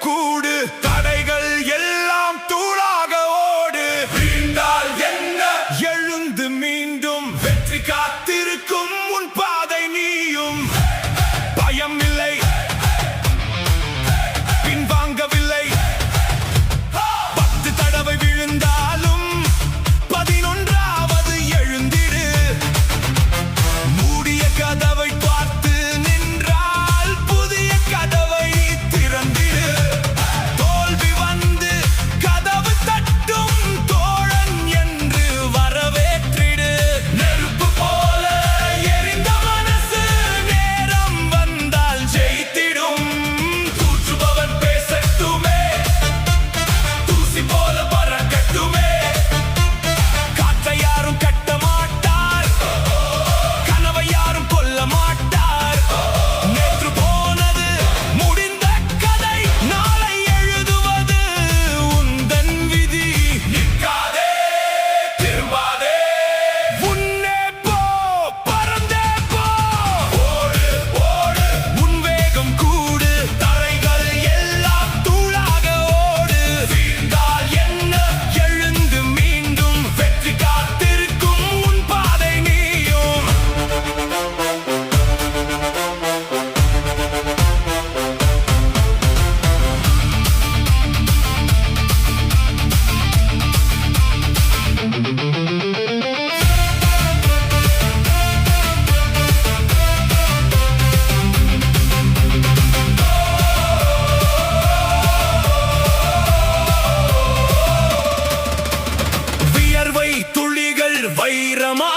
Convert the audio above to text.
கூடு தடைகள் எல்லாம் தூளாக ஓடு. வீழ்ந்தால் என்ன எழுந்து மீண்டும் வெற்றி காத்திருக்கும் உன் பாதை நீயும். பயம் இல்லை, பின்வாங்கவில்லை. 10 தடவை விழுந்தாலும் 11வது எழுந்திடு. மூடிய கதவை பார்த்து நின்றால் புதிய கதவை திறந்திடு. தோல்வி வந்து கதவு தட்டும் தோழன் என்று வரவேற்றிடு. நெருப்பு போல எரிந்த மனசு நேரம் வந்தால் ஜெயித்திடும். தூற்றுபவன் பேசட்டுமே, தூசி போல பறக்கட்டுமே. காற்றை யாரும் கட்ட மாட்டார், கனவை யாரும் கொல்ல மாட்டார். நேற்று போனது முடிந்த கதை, நாளை எழுதுவது உந்தன் விதி. நிற்காதே, திரும்பாதே, முன்னே போ, பறந்தே போ. ஓடு ஓடு, உன் வேகம் கூடு, தரைகள் எல்லாம் தூளாக ஓடு. வீழ்ந்தால் என்ன எழுந்து மீண்டும் வெற்றி காத்திருக்கும் உன் பாதை நீயும். வியர்வை துளிகள் வைரமா